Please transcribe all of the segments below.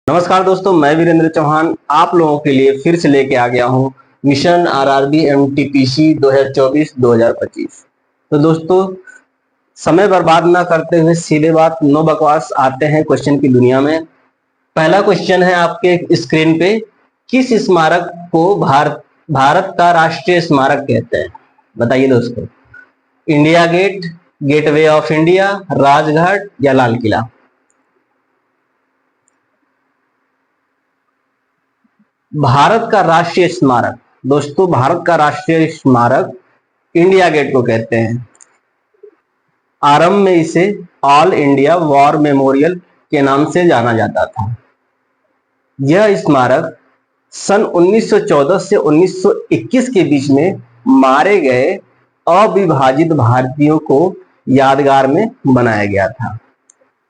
नमस्कार दोस्तों, मैं वीरेंद्र चौहान आप लोगों के लिए फिर से लेके आ गया हूं मिशन आरआरबी एमटीपीसी 2024-2025। तो दोस्तों, समय बर्बाद ना करते हुए सीधे बात नो बकवास आते हैं क्वेश्चन की दुनिया में। पहला क्वेश्चन है आपके स्क्रीन पे, किस स्मारक को भारत का राष्ट्रीय स्मारक कहते हैं? बताइए दोस्तों। India Gate, Gateway of India, Rajghat या लाल किला? भारत का राष्ट्रीय स्मारक, दोस्तों भारत का राष्ट्रीय स्मारक इंडिया गेट को कहते हैं। आरंभ में इसे ऑल इंडिया वॉर मेमोरियल के नाम से जाना जाता था। यह स्मारक सन 1914 से 1921 के बीच में मारे गए अविभाजित भारतीयों को यादगार में बनाया गया था।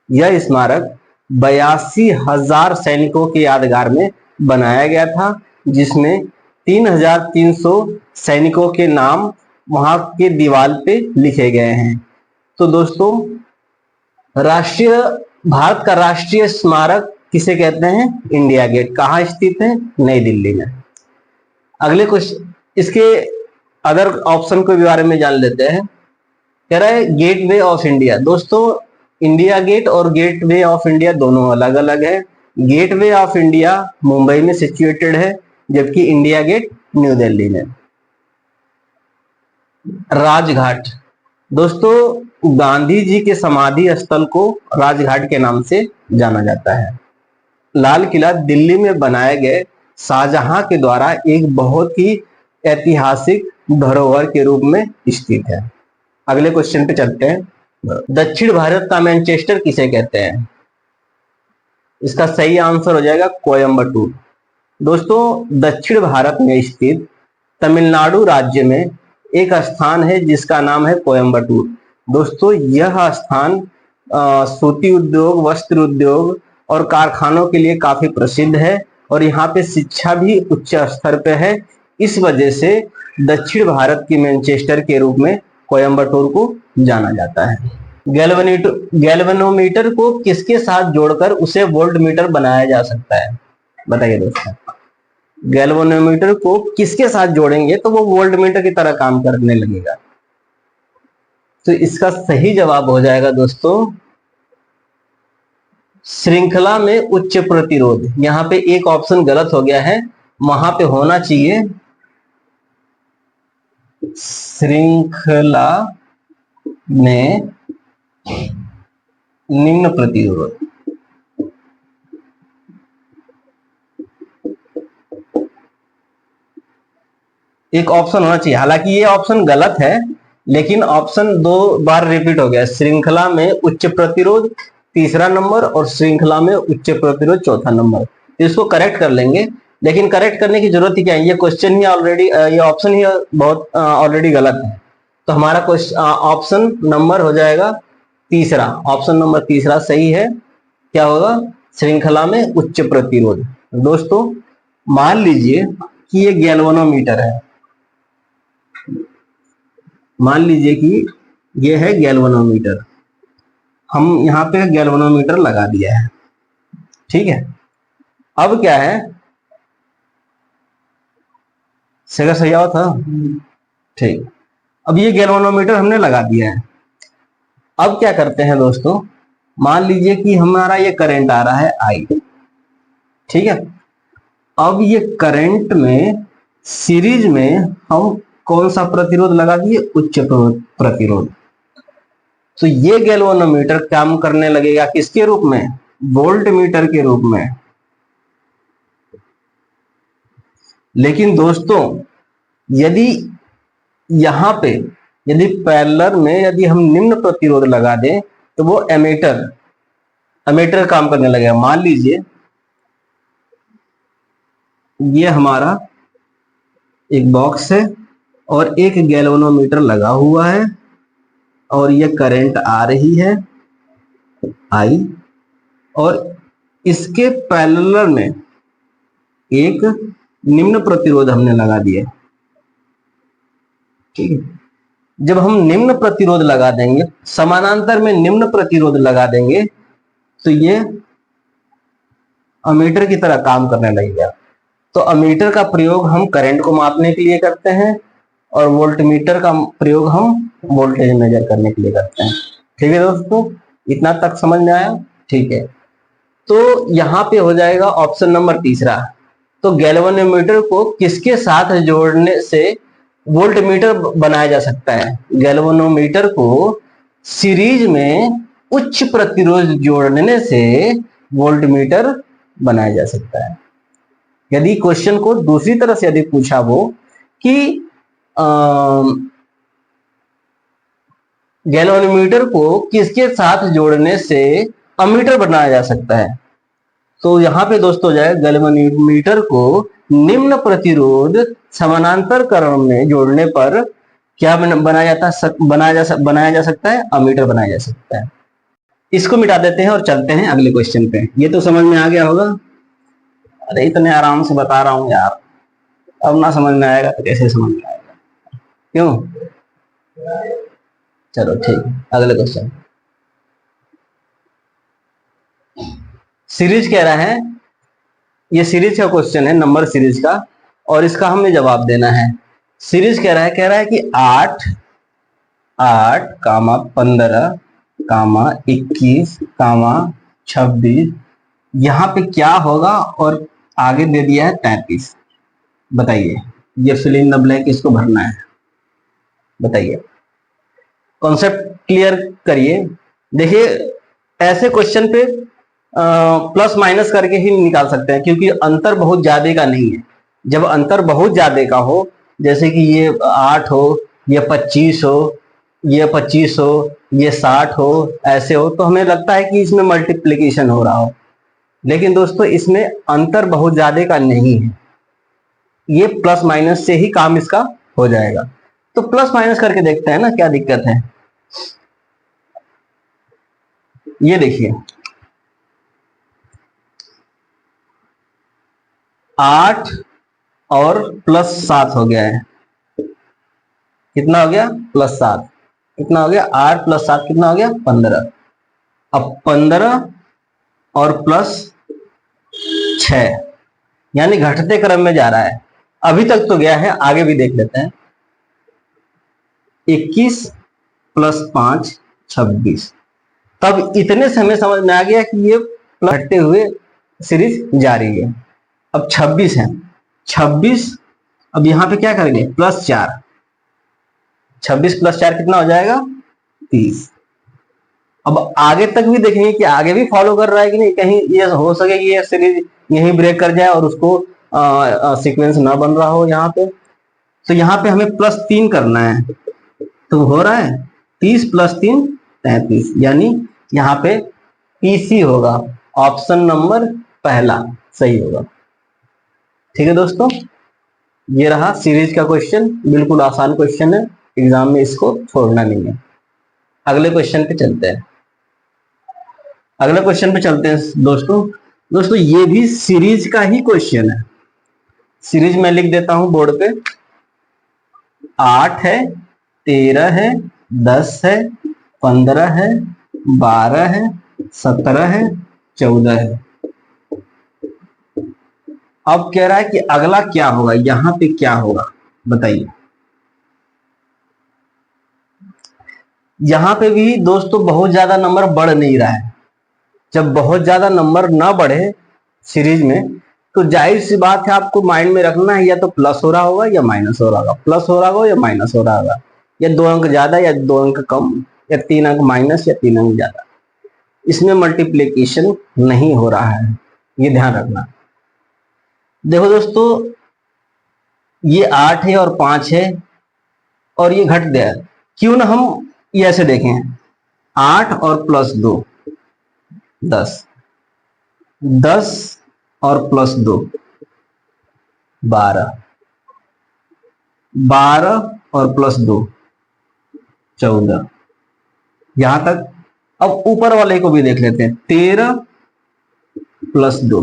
यह स्मारक 82,000 सैनिकों के यादगार में बनाया गया था, जिसमें 3,300 सैनिकों के नाम वहां के दीवार पे लिखे गए हैं। तो दोस्तों, भारत का राष्ट्रीय स्मारक किसे कहते हैं? India Gate. कहाँ स्थित है? नई दिल्ली में। अगले क्वेश्चन, इसके अदर ऑप्शन के बारे में जान लेते हैं। कह रहा है गेटवे ऑफ इंडिया। दोस्तों, इंडिया गेट और गेटवे ऑफ इंडिया दोनों अलग अलग है। गेटवे ऑफ इंडिया मुंबई में सिचुएटेड है, जबकि इंडिया गेट न्यू दिल्ली में। राजघाट, दोस्तों गांधी जी के समाधि स्थल को राजघाट के नाम से जाना जाता है। लाल किला दिल्ली में बनाए गए शाहजहां के द्वारा एक बहुत ही ऐतिहासिक धरोहर के रूप में स्थित है। अगले क्वेश्चन पे चलते हैं। दक्षिण भारत का मैनचेस्टर किसे कहते हैं? इसका सही आंसर हो जाएगा कोयम्बटूर। दोस्तों, दक्षिण भारत में स्थित तमिलनाडु राज्य में एक स्थान है जिसका नाम है कोयम्बटूर। दोस्तों, यह स्थान सूती उद्योग, वस्त्र उद्योग और कारखानों के लिए काफी प्रसिद्ध है और यहाँ पे शिक्षा भी उच्च स्तर पे है। इस वजह से दक्षिण भारत की मैनचेस्टर के रूप में कोयम्बटूर को जाना जाता है। गैल्वेनोमीटर को किसके साथ जोड़कर उसे वोल्ट मीटर बनाया जा सकता है? बताइए दोस्तों। गैल्वेनोमीटर को किसके साथ जोड़ेंगे तो वो वोल्ट मीटर की तरह काम करने लगेगा? तो इसका सही जवाब हो जाएगा दोस्तों श्रृंखला में उच्च प्रतिरोध। यहाँ पे एक ऑप्शन गलत हो गया है, वहां पे होना चाहिए श्रृंखला में निम्न प्रतिरोध। एक ऑप्शन होना चाहिए, हालांकि ये ऑप्शन गलत है, लेकिन ऑप्शन 2 बार रिपीट हो गया। श्रृंखला में उच्च प्रतिरोध तीसरा नंबर और श्रृंखला में उच्च प्रतिरोध चौथा नंबर। इसको करेक्ट कर लेंगे, लेकिन करेक्ट करने की जरूरत ही क्या है? ये क्वेश्चन ही ऑलरेडी, ये ऑप्शन ही बहुत ऑलरेडी गलत है। तो हमारा क्वेश्चन ऑप्शन नंबर हो जाएगा तीसरा। ऑप्शन नंबर तीसरा सही है। क्या होगा? श्रृंखला में उच्च प्रतिरोध। दोस्तों, मान लीजिए कि ये गैल्वेनोमीटर है। मान लीजिए कि ये है गैल्वेनोमीटर। हम यहाँ पे गैल्वेनोमीटर लगा दिया है, ठीक है। अब क्या है, सही हुआ था, ठीक। अब ये गैल्वेनोमीटर हमने लगा दिया है। अब क्या करते हैं दोस्तों, मान लीजिए कि हमारा ये करंट आ रहा है आई, ठीक है। अब ये करंट में सीरीज में हम कौन सा प्रतिरोध लगा दिए? उच्च प्रतिरोध। तो ये गैल्वेनोमीटर काम करने लगेगा किसके रूप में? वोल्ट मीटर के रूप में। लेकिन दोस्तों, यदि यहां पे यदि पैरेलल में यदि हम निम्न प्रतिरोध लगा दें तो वो एमीटर काम करने लगेगा। मान लीजिए ये हमारा एक बॉक्स है और एक गैल्वेनोमीटर लगा हुआ है और ये करंट आ रही है आई, और इसके पैरेलल में एक निम्न प्रतिरोध हमने लगा दिया, ठीक है। जब हम निम्न प्रतिरोध लगा देंगे, समानांतर में निम्न प्रतिरोध लगा देंगे, तो ये अमीटर की तरह काम करने लगेगा। तो अमीटर का प्रयोग हम करंट को मापने के लिए करते हैं और वोल्टमीटर का प्रयोग हम वोल्टेज मेजर करने के लिए करते हैं। ठीक है दोस्तों, इतना तक समझ में आया? ठीक है, तो यहाँ पे हो जाएगा ऑप्शन नंबर तीसरा। तो गैल्वेनोमीटर को किसके साथ जोड़ने से वोल्टमीटर बनाया जा सकता है? गैल्वेनोमीटर को सीरीज में उच्च प्रतिरोध जोड़ने से वोल्टमीटर बनाया जा सकता है। यदि क्वेश्चन को दूसरी तरह से यदि पूछा वो कि गैल्वेनोमीटर को किसके साथ जोड़ने से अमीटर बनाया जा सकता है, तो यहाँ पे दोस्तों हो जाए गैल्वेनोमीटर को निम्न प्रतिरोध समानांतर क्रम में जोड़ने पर क्या बनाया जा सकता है? अमीटर बनाया जा सकता है। इसको मिटा देते हैं और चलते हैं अगले क्वेश्चन पे। ये तो समझ में आ गया होगा? अरे इतने आराम से बता रहा हूं यार, अब ना समझ में आएगा तो कैसे समझ में आएगा? क्यों? चलो ठीक, अगले क्वेश्चन। सीरीज कह रहा है, ये सीरीज का क्वेश्चन है, नंबर सीरीज का, और इसका हमें जवाब देना है। सीरीज कह रहा है कि 8 15 21 26 यहाँ पे क्या होगा, और आगे दे दिया है 33। बताइए, ये फिल इन द ब्लैंक इसको भरना है। बताइए, कॉन्सेप्ट क्लियर करिए। देखिए, ऐसे क्वेश्चन पे प्लस माइनस करके ही निकाल सकते हैं, क्योंकि अंतर बहुत ज्यादा का नहीं है। जब अंतर बहुत ज्यादा का हो, जैसे कि ये 8 हो, ये 25 हो, ये 25 हो, ये 60 हो, ऐसे हो, तो हमें लगता है कि इसमें मल्टीप्लीकेशन हो रहा हो। लेकिन दोस्तों, इसमें अंतर बहुत ज्यादा का नहीं है, ये प्लस माइनस से ही काम इसका हो जाएगा। तो प्लस माइनस करके देखते हैं ना, क्या दिक्कत है। ये देखिए, 8 और प्लस 7 हो गया है। कितना हो गया? प्लस 7। कितना हो गया? 8 प्लस 7 कितना हो गया? 15। अब 15 और प्लस 6, यानी घटते क्रम में जा रहा है। अभी तक तो गया है, आगे भी देख लेते हैं। 21 प्लस 5 26। तब इतने से हमें समझ में आ गया कि ये घटते हुए सीरीज जारी है। अब 26 है, 26, अब यहां पे क्या करेंगे? प्लस 4। 26 प्लस 4 कितना हो जाएगा? 30। अब आगे तक भी देखेंगे कि आगे भी फॉलो कर रहा है कि नहीं, कहीं ये हो सके कि ये सीरीज यहीं ब्रेक कर जाए और उसको सीक्वेंस ना बन रहा हो यहाँ पे। तो यहाँ पे हमें प्लस 3 करना है, तो हो रहा है 30 प्लस 3 33, यानी यहाँ पे पीसी होगा। ऑप्शन नंबर पहला सही होगा। ठीक है दोस्तों, ये रहा सीरीज का क्वेश्चन, बिल्कुल आसान क्वेश्चन है, एग्जाम में इसको छोड़ना नहीं है। अगले क्वेश्चन पे चलते हैं। अगले क्वेश्चन पे चलते हैं दोस्तों, ये भी सीरीज का ही क्वेश्चन है। सीरीज में लिख देता हूं बोर्ड पे। 8 है, 13 है, 10 है, 15 है, 12 है, 17 है, 14 है। अब कह रहा है कि अगला क्या होगा, यहां पे क्या होगा, बताइए। यहां पे भी दोस्तों बहुत ज्यादा नंबर बढ़ नहीं रहा है। जब बहुत ज्यादा नंबर ना बढ़े सीरीज में, तो जाहिर सी बात है आपको माइंड में रखना है, या तो प्लस हो रहा होगा या माइनस हो रहा होगा, प्लस हो रहा होगा या माइनस हो रहा होगा, या 2 अंक ज्यादा या 2 अंक कम, या 3 अंक माइनस या 3 अंक ज्यादा। इसमें मल्टीप्लीकेशन नहीं हो रहा है, ये ध्यान रखना। देखो दोस्तों, ये 8 है और 5 है और ये घट गया। क्यों ना हम ये ऐसे देखें, 8 और प्लस 2 10, 10 और प्लस 2 12, 12 और प्लस 2 14। यहां तक। अब ऊपर वाले को भी देख लेते हैं। 13 प्लस 2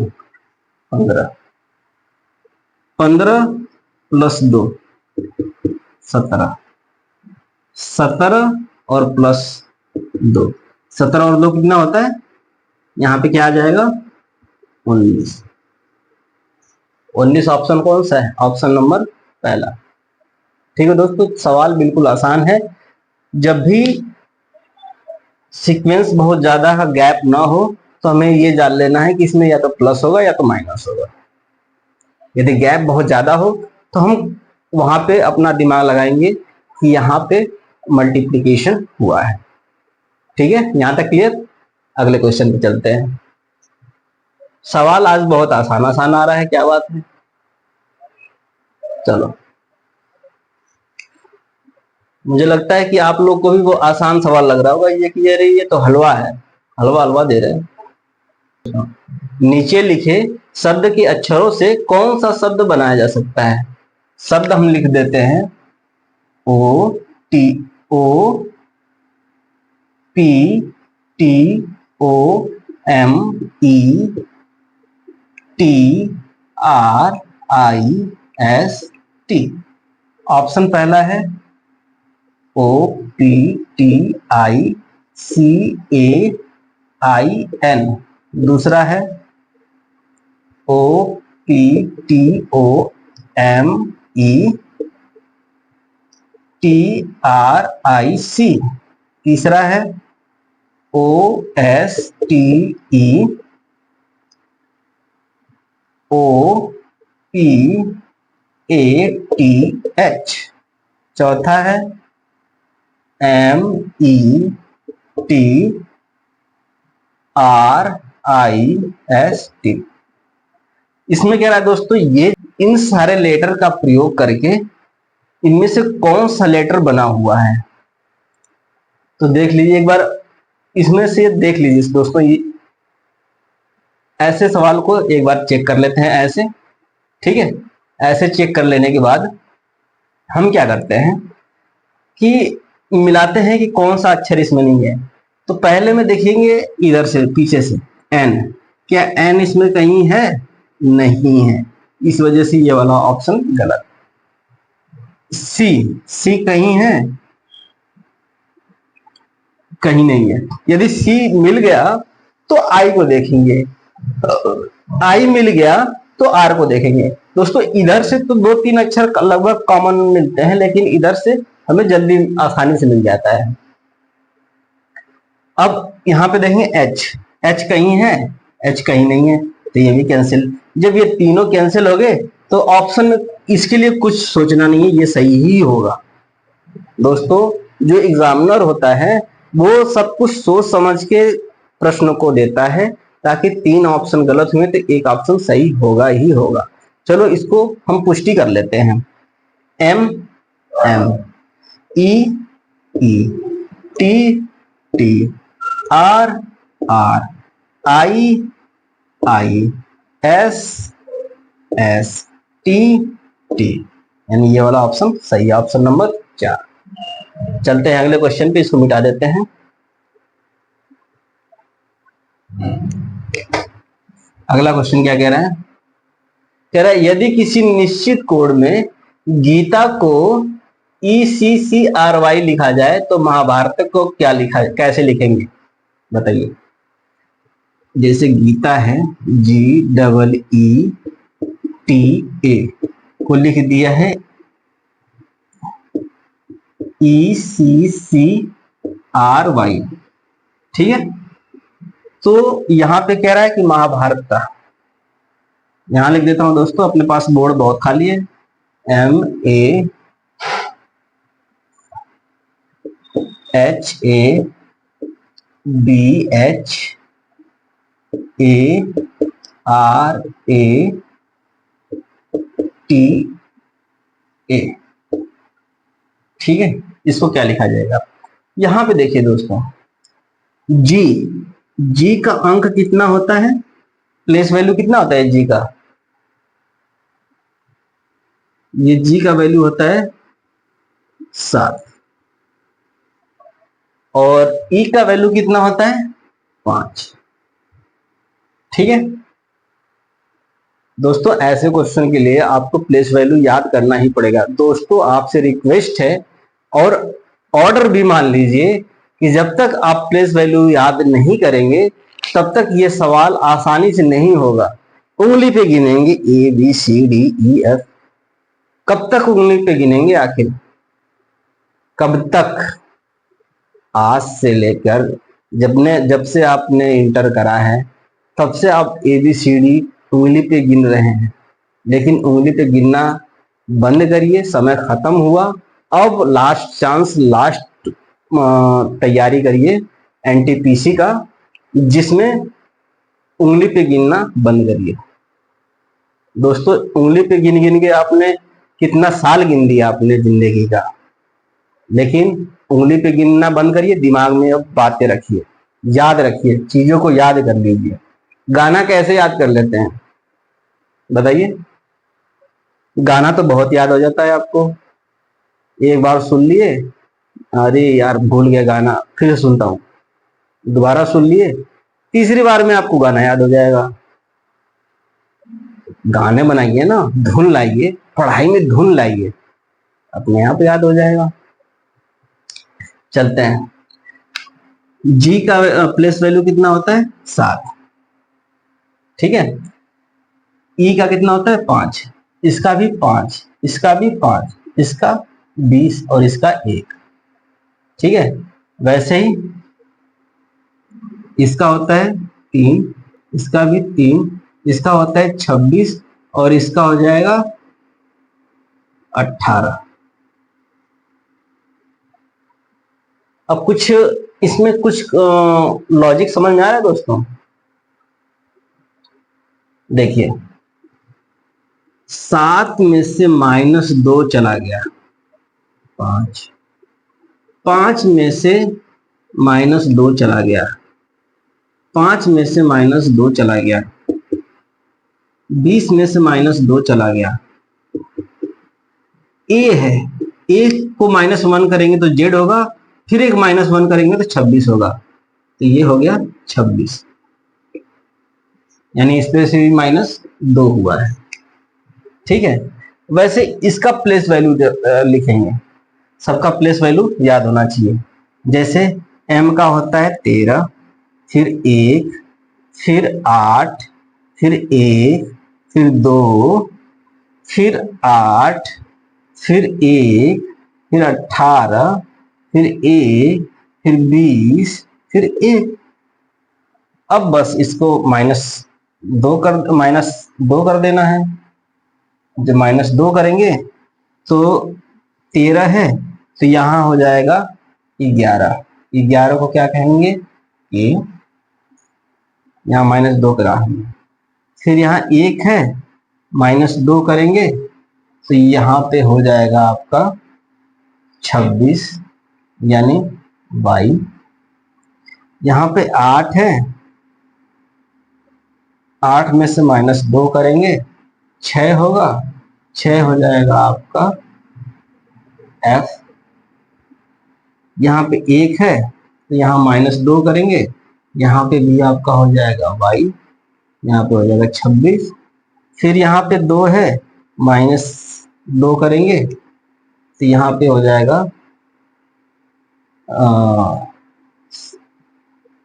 15, 15 प्लस 2 17, 17 और प्लस 2, 17 और 2 कितना होता है? यहां पे क्या आ जाएगा? 19। 19 ऑप्शन कौन सा है? ऑप्शन नंबर पहला। ठीक है दोस्तों, सवाल बिल्कुल आसान है। जब भी सीक्वेंस बहुत ज्यादा गैप ना हो तो हमें ये जान लेना है कि इसमें या तो प्लस होगा या तो माइनस होगा। यदि गैप बहुत ज्यादा हो तो हम वहां पे अपना दिमाग लगाएंगे कि यहाँ पे मल्टीप्लीकेशन हुआ है। ठीक है, यहां तक क्लियर? अगले क्वेश्चन पे चलते हैं। सवाल आज बहुत आसान आसान आ रहा है, क्या बात है। चलो, मुझे लगता है कि आप लोग को भी वो आसान सवाल लग रहा होगा, ये कि अरे ये तो हलवा है, हलवा हलवा दे रहे हैं। नीचे लिखे शब्द के अक्षरों से कौन सा शब्द बनाया जा सकता है? शब्द हम लिख देते हैं O T, O P T O M E T R I S T. Option पहला है O P T I C A I N. दूसरा है O P T O M E T R I C. तीसरा है O S T E O P A T H. चौथा है M E T R I S T. इसमें क्या रहा है दोस्तों, ये इन सारे लेटर का प्रयोग करके इनमें से कौन सा लेटर बना हुआ है। तो देख लीजिए एक बार, इसमें से देख लीजिए दोस्तों, ये ऐसे सवाल को एक बार चेक कर लेते हैं ऐसे। ठीक है, ऐसे चेक कर लेने के बाद हम क्या करते हैं कि मिलाते हैं कि कौन सा अक्षर इसमें नहीं है। तो पहले में देखेंगे इधर से पीछे से एन, क्या एन इसमें कहीं है? नहीं है, इस वजह से ये वाला ऑप्शन गलत। सी, सी कहीं है? कहीं नहीं है। यदि सी मिल गया तो आई को देखेंगे, आई मिल गया तो आर को देखेंगे। दोस्तों इधर से तो 2-3 अक्षर लगभग कॉमन मिलते हैं, लेकिन इधर से हमें जल्दी आसानी से मिल जाता है। अब यहाँ पे देखेंगे एच, एच कहीं है? एच कहीं नहीं है, तो ये भी कैंसिल। जब ये तीनों कैंसिल हो गए तो ऑप्शन में इसके लिए कुछ सोचना नहीं है, ये सही ही होगा। दोस्तों जो एग्जामिनर होता है वो सब कुछ सोच समझ के प्रश्न को देता है, ताकि 3 ऑप्शन गलत हुए तो एक ऑप्शन सही होगा ही होगा। चलो इसको हम पुष्टि कर लेते हैं। M M, E E, T T, R R, I I, S S T T, यानी ये वाला ऑप्शन सही है, ऑप्शन नंबर 4। चलते हैं अगले क्वेश्चन पे, इसको मिटा देते हैं। अगला क्वेश्चन क्या कह रहा है? कह रहा है यदि किसी निश्चित कोड में गीता को ECCRY लिखा जाए तो महाभारत को क्या लिखा, कैसे लिखेंगे बताइए। जैसे गीता है GEETA को लिख दिया है ECCRY। ठीक है, तो यहां पे कह रहा है कि महाभारत का, यहां लिख देता हूं दोस्तों, अपने पास बोर्ड बहुत खाली है। MAHABHARA। ठीक है, इसको क्या लिखा जाएगा? यहां पे देखिए दोस्तों, जी, जी का अंक कितना होता है? प्लेस वैल्यू कितना होता है जी का? ये जी का वैल्यू होता है 7, और ई का वैल्यू कितना होता है? 5। ठीक है दोस्तों, ऐसे क्वेश्चन के लिए आपको प्लेस वैल्यू याद करना ही पड़ेगा। दोस्तों आपसे रिक्वेस्ट है, और ऑर्डर भी मान लीजिए, कि जब तक आप प्लेस वैल्यू याद नहीं करेंगे तब तक ये सवाल आसानी से नहीं होगा। उंगली पे गिनेंगे ABCDEF। कब तक उंगली पे गिनेंगे आखिर? कब तक? आज से लेकर जब से आपने इंटर करा है तब से आप ABCD उंगली पे गिन रहे हैं। लेकिन उंगली पे गिनना बंद करिए, समय खत्म हुआ। अब लास्ट चांस, लास्ट तैयारी करिए NTPC का, जिसमें उंगली पे गिनना बंद करिए। दोस्तों, उंगली पे गिन गिन के आपने कितना साल गिन दिया अपने जिंदगी का। लेकिन उंगली पे गिनना बंद करिए, दिमाग में अब बातें रखिए, याद रखिए, चीजों को याद कर लीजिए। गाना कैसे याद कर लेते हैं बताइए? गाना तो बहुत याद हो जाता है आपको। एक बार सुन लिए, अरे यार भूल गया गाना, फिर सुनता हूँ, दोबारा सुन लिए, तीसरी बार में आपको गाना याद हो जाएगा। गाने बनाइए ना, धुन लाइए, पढ़ाई में धुन लाइए, अपने आप याद हो जाएगा। चलते हैं। जी का प्लेस वैल्यू कितना होता है? 7। ठीक है। ई का कितना होता है? 5। इसका भी 5, इसका भी 5, इसका 20 और इसका 1। ठीक है। वैसे ही इसका होता है 3, इसका भी 3, इसका होता है 26 और इसका हो जाएगा 18। अब कुछ इसमें कुछ लॉजिक समझ में आ रहा है दोस्तों? देखिए, 7 में से -2 चला गया, 5। 5 में से -2 चला गया, 5 में से -2 चला गया, 20 में से -2 चला गया। ए है, ए को -1 करेंगे तो जेड होगा, फिर एक -1 करेंगे तो 26 होगा। तो ये हो गया 26, यानी इसमें से भी -2 हुआ है। ठीक है। वैसे इसका प्लेस वैल्यू लिखेंगे, सबका प्लेस वैल्यू याद होना चाहिए। जैसे m का होता है 13, फिर 1, फिर 8, फिर 1, फिर 2, फिर 8, फिर 1, फिर 18, फिर 1, फिर 20, फिर 1। अब बस इसको -2 कर देना है। जब -2 करेंगे तो 13 है, तो यहां हो जाएगा 11। 11 को क्या कहेंगे? ये यहाँ -2 करा हमने। फिर यहाँ 1 है, -2 करेंगे तो यहाँ पे हो जाएगा आपका 26, यानी y। यहाँ पे 8 है, 8 में से -2 करेंगे 6 होगा, 6 हो जाएगा आपका f। यहाँ पे 1 है, तो यहाँ -2 करेंगे, यहाँ पे भी आपका हो जाएगा y, यहाँ पे हो जाएगा 26। फिर यहाँ पे 2 है, -2 करेंगे तो यहाँ पे हो जाएगा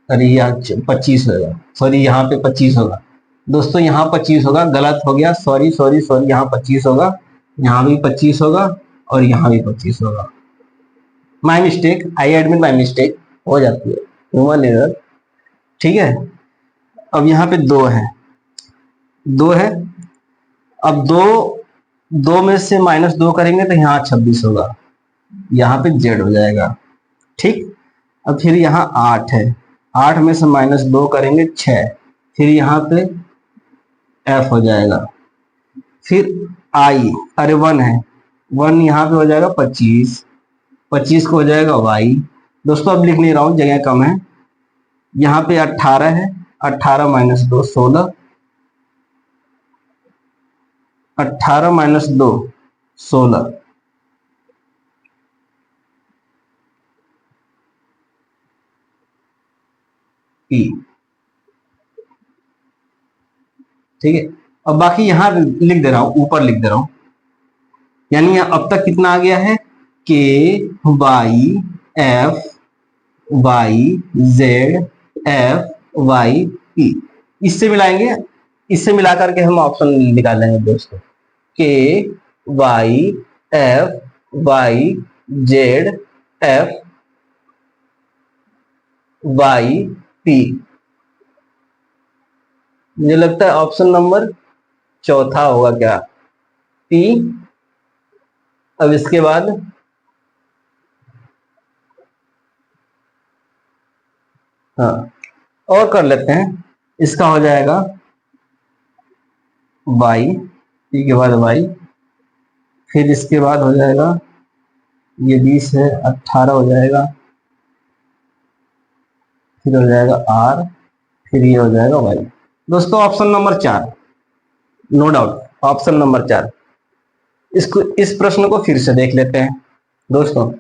अरे यार 25 होगा, सॉरी यहाँ पे 25 होगा दोस्तों, यहाँ 25 होगा, गलत हो गया, सॉरी सॉरी सॉरी, यहाँ 25 होगा, यहाँ भी 25 होगा और यहाँ भी 25 होगा। My mistake, I admit my mistake, हो जाती है, ह्यूमन एरर। ठीक है। अब यहाँ पे 2 है, 2 है, अब 2 में से -2 करेंगे तो यहाँ 26 होगा, यहाँ पे जेड हो जाएगा। ठीक। अब फिर यहाँ 8 है, 8 में से -2 करेंगे 6, फिर यहाँ पे f हो जाएगा। फिर i, अरे 1 है, 1 यहाँ पे हो जाएगा 25, 25 को हो जाएगा y। दोस्तों अब लिख नहीं रहा हूँ, जगह कम है। यहाँ पे 18 है, 18 -2 16, 18 -2 16। p। ठीक है। अब बाकी यहां लिख दे रहा हूं, ऊपर लिख दे रहा हूं, यानी अब तक कितना आ गया है? k y f y z f Y P. इससे मिलाएंगे, इससे मिला करके हम ऑप्शन निकालेंगे दोस्तों, K Y F Y Z F Y P. मुझे लगता है ऑप्शन नंबर चौथा होगा क्या, पी। अब इसके बाद हाँ और कर लेते हैं, इसका हो जाएगा वाई, पी के बाद वाई, फिर इसके बाद हो जाएगा ये 20 है 18 हो जाएगा, फिर हो जाएगा आर, फिर ये हो जाएगा वाई। दोस्तों option number 4, no doubt option number 4। इसको, इस प्रश्न को फिर से देख लेते हैं दोस्तों।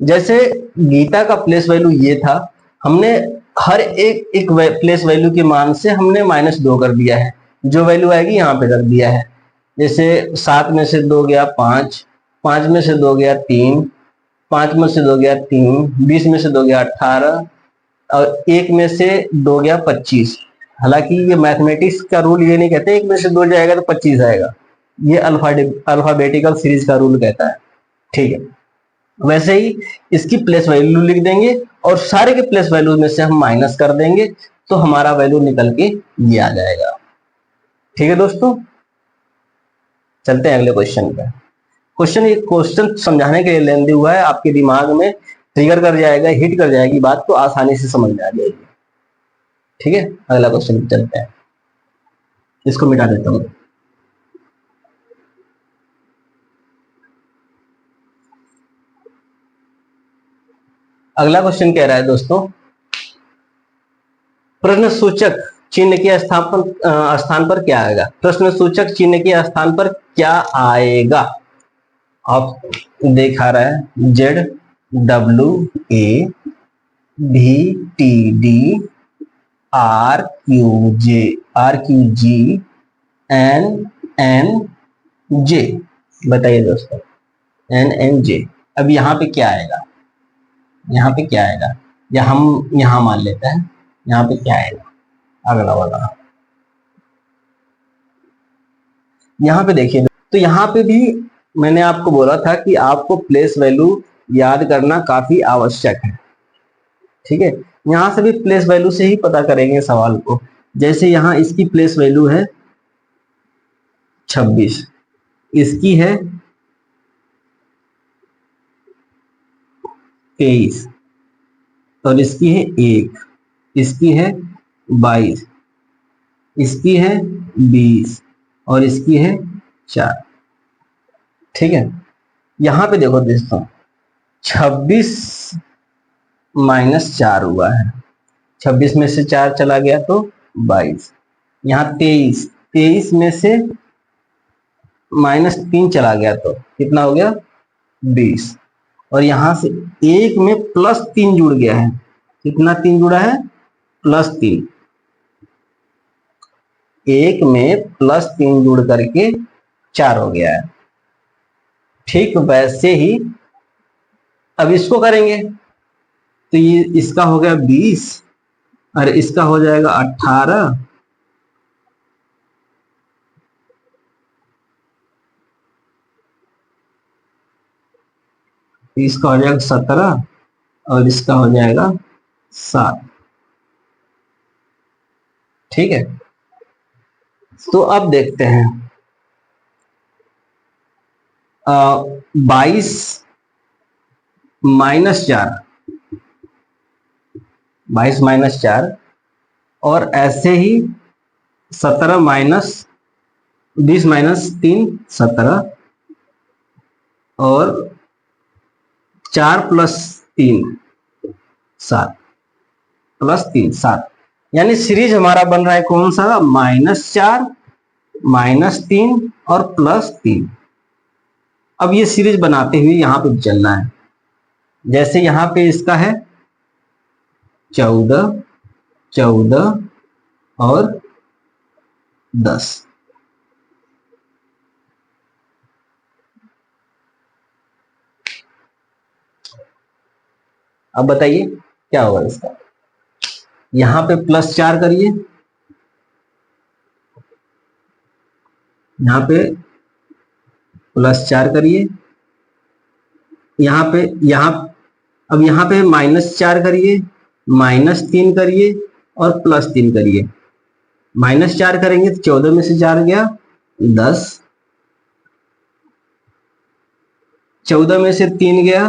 जैसे गीता का प्लेस वैल्यू ये था, हमने हर एक एक प्लेस वैल्यू के मान से हमने -2 कर दिया है, जो वैल्यू आएगी यहाँ पे रख दिया है। जैसे 7 में से 2 गया 5, 5 में से 2 गया 3, 5 में से 2 गया 3, 20 में से 2 गया 18 और 1 में से 2 गया 25। हालांकि ये मैथमेटिक्स का रूल ये नहीं कहते 1 में से 2 जाएगा तो 25 आएगा, ये अल्फाबेटिकल सीरीज का रूल कहता है। ठीक है, वैसे ही इसकी प्लेस वैल्यू लिख देंगे और सारे के प्लेस वैल्यू में से हम माइनस कर देंगे तो हमारा वैल्यू निकल के ये आ जाएगा। ठीक है दोस्तों, चलते हैं अगले क्वेश्चन पे। क्वेश्चन समझाने के लिए लेंदी हुआ है, आपके दिमाग में ट्रिगर कर जाएगा, हिट कर जाएगी बात, तो आसानी से समझ में आ जाएगी। ठीक है, अगला क्वेश्चन चलते हैं, इसको मिटा देता हूं। अगला क्वेश्चन कह रहा है दोस्तों, प्रश्न सूचक चिन्ह के स्थान पर क्या आएगा। प्रश्न सूचक चिन्ह के स्थान पर क्या आएगा। आप देखा रहा है जेड डब्ल्यू ए भी T D R Q G N जे। बताइए दोस्तों, एन जे। अब यहाँ पे क्या आएगा, यहाँ पे क्या आएगा, या हम यहाँ मान लेते हैं यहाँ पे क्या आएगा। अगला वाला यहाँ पे देखिए, तो यहाँ पे भी मैंने आपको बोला था कि आपको प्लेस वैल्यू याद करना काफी आवश्यक है। ठीक है, यहां से भी प्लेस वैल्यू से ही पता करेंगे सवाल को। जैसे यहाँ इसकी प्लेस वैल्यू है 26, इसकी है 23 और इसकी है 1, इसकी है 22, इसकी है 20 और इसकी है 4। ठीक है, यहां पे देखो दोस्तों 26 -4 हुआ है, 26 में से 4 चला गया तो 22। यहाँ 23 में से -3 चला गया तो कितना हो गया 20। और यहां से 1 में +3 जुड़ गया है, कितना 3 जुड़ा है +3, 1 में +3 जुड़ करके 4 हो गया है। ठीक वैसे ही अब इसको करेंगे तो ये इसका हो गया 20 और इसका हो जाएगा 18, इसका हो जाएगा 17 और इसका हो जाएगा 7। ठीक है, तो अब देखते हैं 22 -4, 22 -4 और ऐसे ही 17 20 -3 17 और 4 + 3 7 +3 7, यानी सीरीज हमारा बन रहा है कौन सा, -4 -3 और +3। अब ये सीरीज बनाते हुए यहां पे चलना है। जैसे यहां पे इसका है 14 14 और 10। अब बताइए क्या होगा इसका। यहां पे +4 करिए, यहां पे +4 करिए, अब यहां पे -4 करिए, -3 करिए और +3 करिए। -4 करेंगे तो 14 में से 4 गया 10, 14 में से 3 गया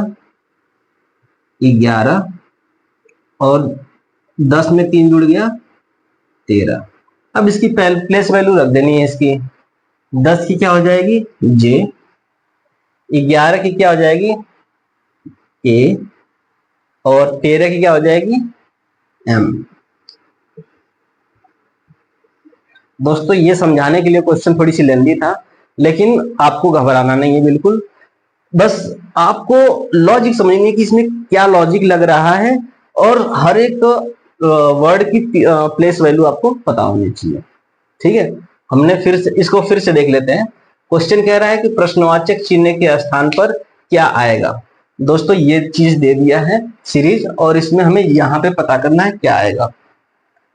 11 और 10 में 3 जुड़ गया 13। अब इसकी प्लेस वैल्यू रख देनी है इसकी। 10 की क्या हो जाएगी जे, 11 की क्या हो जाएगी के और 13 की क्या हो जाएगी एम। दोस्तों ये समझाने के लिए क्वेश्चन थोड़ी सी लेंदी था, लेकिन आपको घबराना नहीं है बिल्कुल, बस आपको लॉजिक समझनी है कि इसमें क्या लॉजिक लग रहा है और हर एक वर्ड की प्लेस वैल्यू आपको पता होनी चाहिए। ठीक है, हमने इसको फिर से देख लेते हैं। क्वेश्चन कह रहा है कि प्रश्नवाचक चिन्ह के स्थान पर क्या आएगा। दोस्तों ये चीज दे दिया है सीरीज, और इसमें हमें यहाँ पे पता करना है क्या आएगा।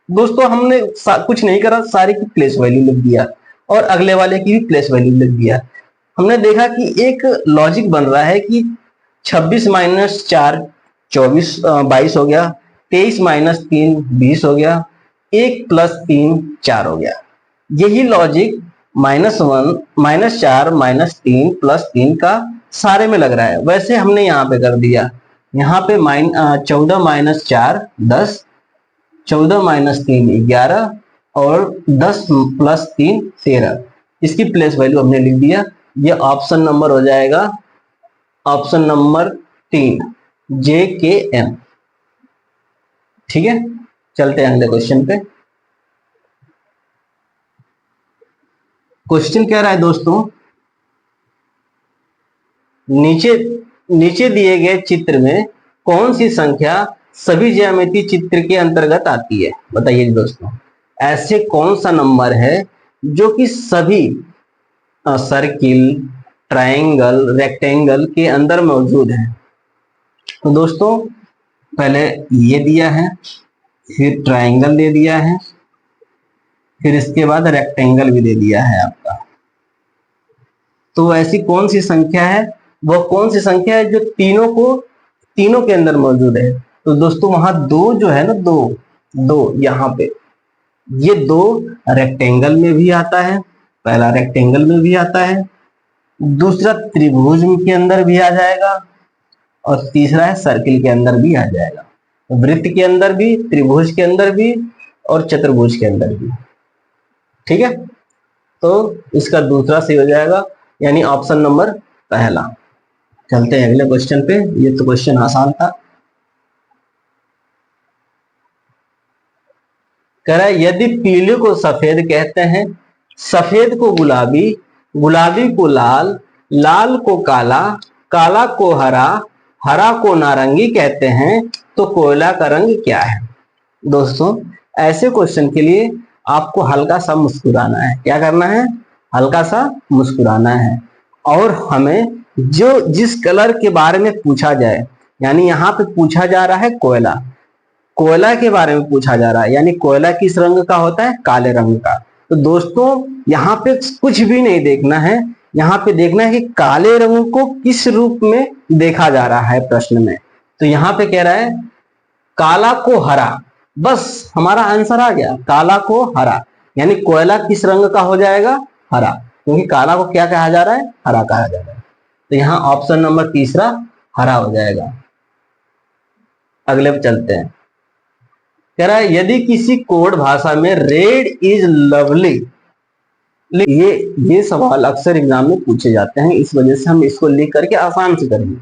दोस्तों हमने कुछ नहीं करा, सारी की प्लेस वैल्यू लिख दिया और अगले वाले की भी प्लेस वैल्यू लिख दिया। हमने देखा कि एक लॉजिक बन रहा है कि 26 - 4 24 22 हो गया, 23 - 3 20 हो गया, 1 + 3 4 हो गया। यही लॉजिक -1 -4 -3 +3 का सारे में लग रहा है। वैसे हमने यहाँ पे कर दिया, यहाँ पे 14 - 4 10, 14 - 3 11 और 10 + 3 13। इसकी प्लेस वैल्यू हमने लिख दिया। ये ऑप्शन नंबर हो जाएगा, ऑप्शन नंबर 3 JKM। ठीक है, चलते हैं अगले क्वेश्चन पे। क्वेश्चन कह रहा है दोस्तों, नीचे दिए गए चित्र में कौन सी संख्या सभी ज्यामितीय चित्र के अंतर्गत आती है। बताइए दोस्तों, ऐसे कौन सा नंबर है जो कि सभी सर्किल, ट्रायंगल, रेक्टेंगल के अंदर मौजूद है। तो दोस्तों पहले ये दिया है, फिर ट्रायंगल दे दिया है, फिर इसके बाद रेक्टेंगल भी दे दिया है आपका। तो ऐसी कौन सी संख्या है, वह कौन सी संख्या है जो तीनों के अंदर मौजूद है। तो दोस्तों वहां दो जो है ना, दो यहाँ पे ये 2 रेक्टेंगल में भी आता है, पहला रेक्टेंगल में भी आता है, दूसरा त्रिभुज के अंदर भी आ जाएगा और तीसरा है सर्किल के अंदर भी आ जाएगा। वृत्त के अंदर भी, त्रिभुज के अंदर भी और चतुर्भुज के अंदर भी। ठीक है, तो इसका दूसरा सही हो जाएगा, यानी ऑप्शन नंबर पहला। चलते हैं अगले क्वेश्चन पे। ये तो क्वेश्चन आसान था। कह रहा है यदि पीले को सफेद कहते हैं, सफेद को गुलाबी, गुलाबी को लाल, लाल को काला, काला को हरा, हरा को नारंगी कहते हैं, तो कोयला का रंग क्या है। दोस्तों ऐसे क्वेश्चन के लिए आपको हल्का सा मुस्कुराना है। क्या करना है, हल्का सा मुस्कुराना है। और हमें जो जिस कलर के बारे में पूछा जाए, यानी यहाँ पे पूछा जा रहा है कोयला, कोयला के बारे में पूछा जा रहा है, यानी कोयला किस रंग का होता है, काले रंग का। तो दोस्तों यहाँ पे कुछ भी नहीं देखना है, यहाँ पे देखना है कि काले रंग को किस रूप में देखा जा रहा है प्रश्न में। तो यहाँ पे कह रहा है काला को हरा, बस हमारा आंसर आ गया, काला को हरा, यानी कोयला किस रंग का हो जाएगा, हरा, क्योंकि काला को क्या कहा जा रहा है, हरा कहा जा रहा है। तो यहाँ ऑप्शन नंबर तीसरा हरा हो जाएगा। अगले पे चलते हैं। कह रहा है यदि किसी कोड भाषा में रेड इज लवली, ये सवाल अक्सर एग्जाम में पूछे जाते हैं, इस वजह से हम इसको लिख करके आसान से करेंगे।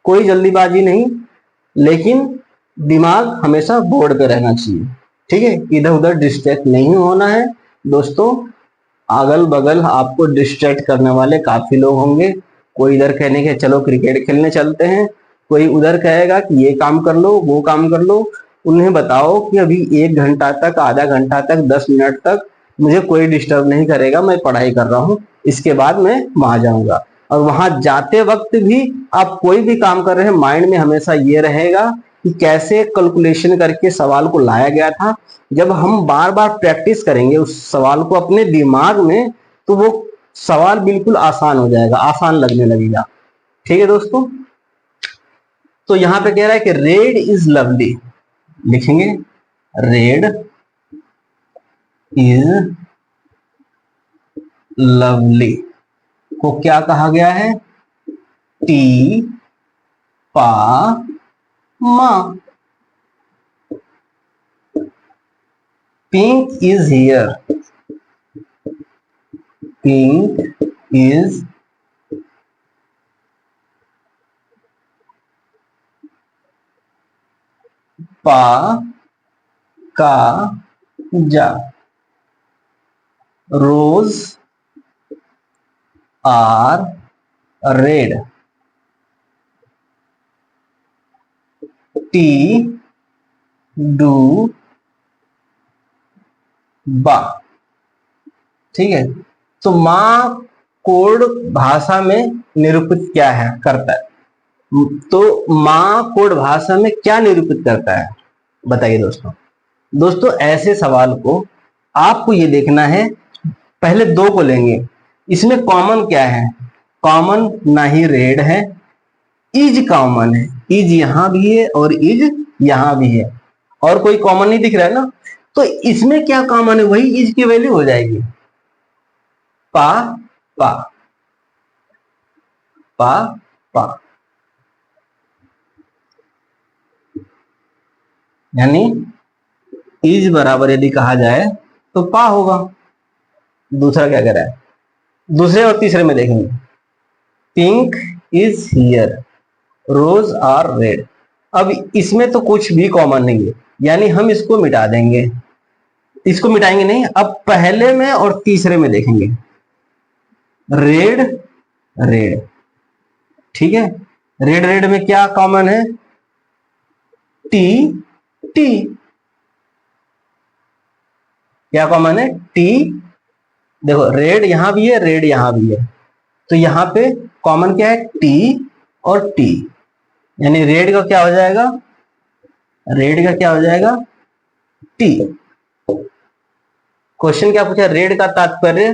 कोई जल्दीबाजी नहीं, लेकिन दिमाग हमेशा बोर्ड पे रहना चाहिए। ठीक है, इधर उधर डिस्ट्रैक्ट नहीं होना है। दोस्तों अगल बगल आपको डिस्ट्रैक्ट करने वाले काफी लोग होंगे। कोई इधर कहने के चलो क्रिकेट खेलने चलते हैं, कोई उधर कहेगा कि ये काम कर लो, वो काम कर लो। उन्हें बताओ कि अभी 1 घंटा तक, आधा घंटा तक, 10 मिनट तक मुझे कोई डिस्टर्ब नहीं करेगा, मैं पढ़ाई कर रहा हूँ, इसके बाद मैं वहां जाऊंगा। और वहां जाते वक्त भी आप कोई भी काम कर रहे हैं, माइंड में हमेशा ये रहेगा कि कैसे कैलकुलेशन करके सवाल को लाया गया था। जब हम बार बार प्रैक्टिस करेंगे उस सवाल को अपने दिमाग में, तो वो सवाल बिल्कुल आसान हो जाएगा, आसान लगने लगेगा। ठीक है दोस्तों, तो यहां पे कह रहा है कि रेड इज लवली, लिखेंगे रेड इज लवली को क्या कहा गया है, टी पा मा। Pink is here, pink is पा का जा। रोज आर रेड, टी डू बा। ठीक है, तो माँ कोड भाषा में निरूपित क्या है करता है, तो माँ कोड भाषा में क्या निरूपित करता है, बताइए दोस्तों। दोस्तों ऐसे सवाल को आपको ये देखना है, पहले दो को लेंगे, इसमें कॉमन क्या है, कॉमन ना ही रेड है, इज कॉमन है, इज यहां भी है और इज यहां भी है, और कोई कॉमन नहीं दिख रहा है ना, तो इसमें क्या कॉमन है, वही इज की वैल्यू हो जाएगी, पा पा पा पा, यानी इज बराबर यदि कहा जाए तो पा होगा। दूसरा क्या कह रहा है, दूसरे और तीसरे में देखेंगे, pink is here, rose are red. अब इसमें तो कुछ भी कॉमन नहीं है, यानी हम इसको मिटा देंगे, इसको मिटाएंगे नहीं, अब पहले में और तीसरे में देखेंगे, रेड रेड। ठीक है, रेड रेड में क्या कॉमन है, टी टी, क्या कॉमन है, टी। देखो रेड यहां भी है, रेड यहां भी है, तो यहां पे कॉमन क्या है, टी और टी, यानी रेड का क्या हो जाएगा, रेड का क्या हो जाएगा, टी। क्वेश्चन क्या पूछा, रेड का तात्पर्य,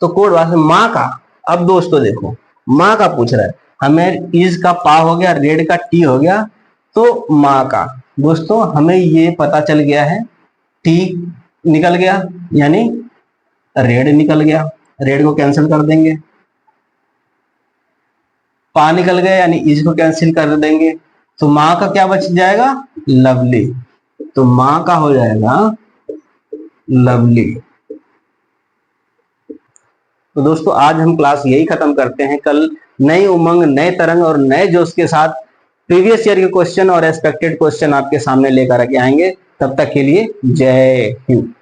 तो कोड भाषा माँ का। अब दोस्तों देखो, माँ का पूछ रहा है, हमें इज का पा हो गया, रेड का टी हो गया, तो माँ का। दोस्तों हमें ये पता चल गया है, टी निकल गया यानी रेड निकल गया, रेड को कैंसिल कर देंगे, पा निकल गया यानी इज को कैंसिल कर देंगे, तो माँ का क्या बच जाएगा, लवली, तो माँ का हो जाएगा लवली। तो दोस्तों आज हम क्लास यही खत्म करते हैं, कल नई उमंग, नए तरंग और नए जोश के साथ प्रीवियस ईयर के क्वेश्चन और एक्सपेक्टेड क्वेश्चन आपके सामने लेकर के आएंगे। तब तक के लिए जय हिंद।